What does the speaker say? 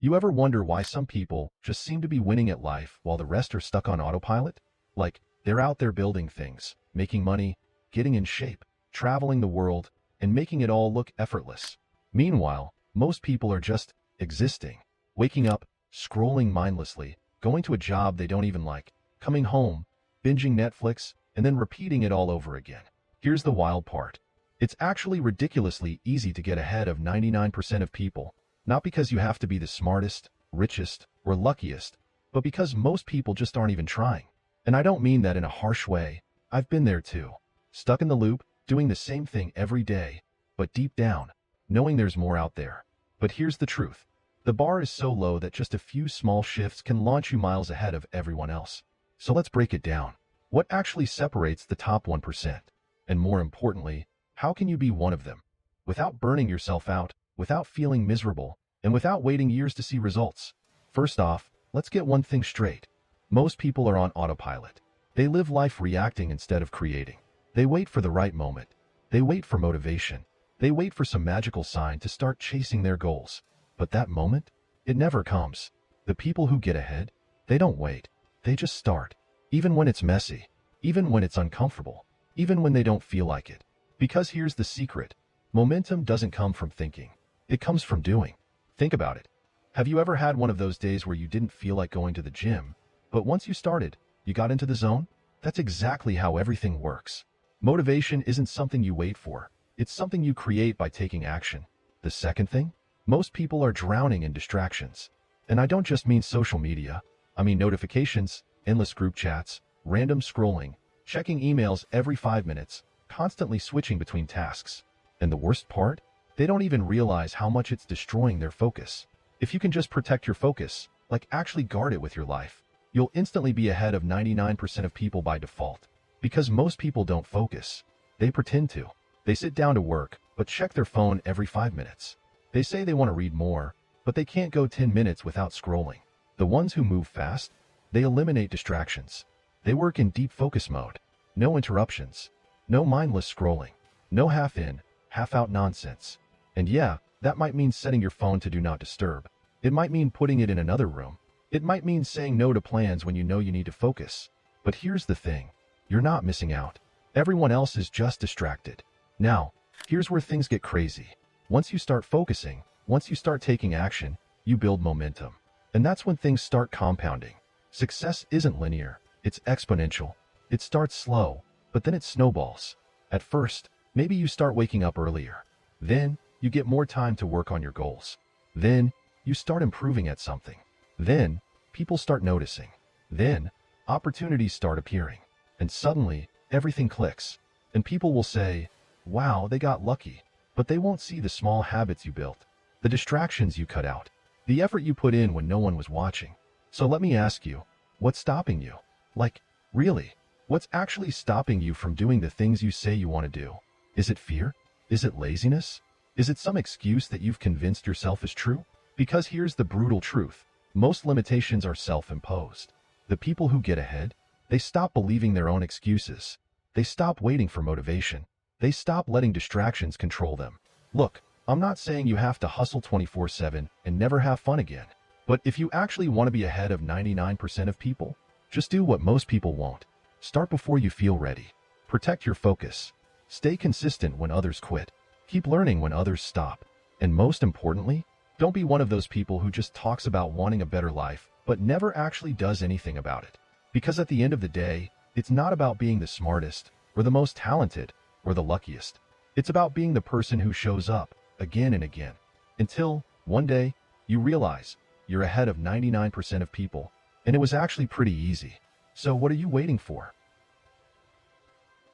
You ever wonder why some people just seem to be winning at life while the rest are stuck on autopilot? Like, they're out there building things, making money, getting in shape, traveling the world, and making it all look effortless. Meanwhile, most people are just existing, waking up, scrolling mindlessly, going to a job they don't even like, coming home, binging Netflix, and then repeating it all over again. Here's the wild part. It's actually ridiculously easy to get ahead of 99% of people. Not because you have to be the smartest, richest, or luckiest, but because most people just aren't even trying. And I don't mean that in a harsh way. I've been there too. Stuck in the loop, doing the same thing every day, but deep down, knowing there's more out there. But here's the truth. The bar is so low that just a few small shifts can launch you miles ahead of everyone else. So let's break it down. What actually separates the top 1%? And more importantly, how can you be one of them? Without burning yourself out, without feeling miserable, and without waiting years to see results. First off, let's get one thing straight. Most people are on autopilot. They live life reacting instead of creating. They wait for the right moment. They wait for motivation. They wait for some magical sign to start chasing their goals. But that moment, it never comes. The people who get ahead, they don't wait. They just start. Even when it's messy. Even when it's uncomfortable. Even when they don't feel like it. Because here's the secret. Momentum doesn't come from thinking. It comes from doing. Think about it. Have you ever had one of those days where you didn't feel like going to the gym, but once you started, you got into the zone? That's exactly how everything works. Motivation isn't something you wait for. It's something you create by taking action. The second thing? Most people are drowning in distractions. And I don't just mean social media. I mean notifications, endless group chats, random scrolling, checking emails every 5 minutes, constantly switching between tasks. And the worst part? They don't even realize how much it's destroying their focus. If you can just protect your focus, like actually guard it with your life, you'll instantly be ahead of 99% of people by default. Because most people don't focus. They pretend to. They sit down to work, but check their phone every 5 minutes. They say they want to read more, but they can't go 10 minutes without scrolling. The ones who move fast, they eliminate distractions. They work in deep focus mode. No interruptions. No mindless scrolling. No half in, half out nonsense. And yeah, that might mean setting your phone to do not disturb. It might mean putting it in another room. It might mean saying no to plans when you know you need to focus. But here's the thing. You're not missing out. Everyone else is just distracted. Now, here's where things get crazy. Once you start focusing, once you start taking action, you build momentum. And that's when things start compounding. Success isn't linear. It's exponential. It starts slow, but then it snowballs. At first, maybe you start waking up earlier. Then, you get more time to work on your goals. Then, you start improving at something. Then, people start noticing. Then, opportunities start appearing. And suddenly, everything clicks. And people will say, wow, they got lucky. But they won't see the small habits you built, the distractions you cut out, the effort you put in when no one was watching. So let me ask you, what's stopping you? Like, really, what's actually stopping you from doing the things you say you want to do? Is it fear? Is it laziness? Is it some excuse that you've convinced yourself is true? Because here's the brutal truth. Most limitations are self-imposed. The people who get ahead, they stop believing their own excuses. They stop waiting for motivation. They stop letting distractions control them. Look, I'm not saying you have to hustle 24/7 and never have fun again. But if you actually want to be ahead of 99% of people, just do what most people won't. Start before you feel ready. Protect your focus. Stay consistent when others quit. Keep learning when others stop. And most importantly, don't be one of those people who just talks about wanting a better life, but never actually does anything about it. Because at the end of the day, it's not about being the smartest, or the most talented, or the luckiest. It's about being the person who shows up, again and again. Until, one day, you realize, you're ahead of 99% of people, and it was actually pretty easy. So what are you waiting for?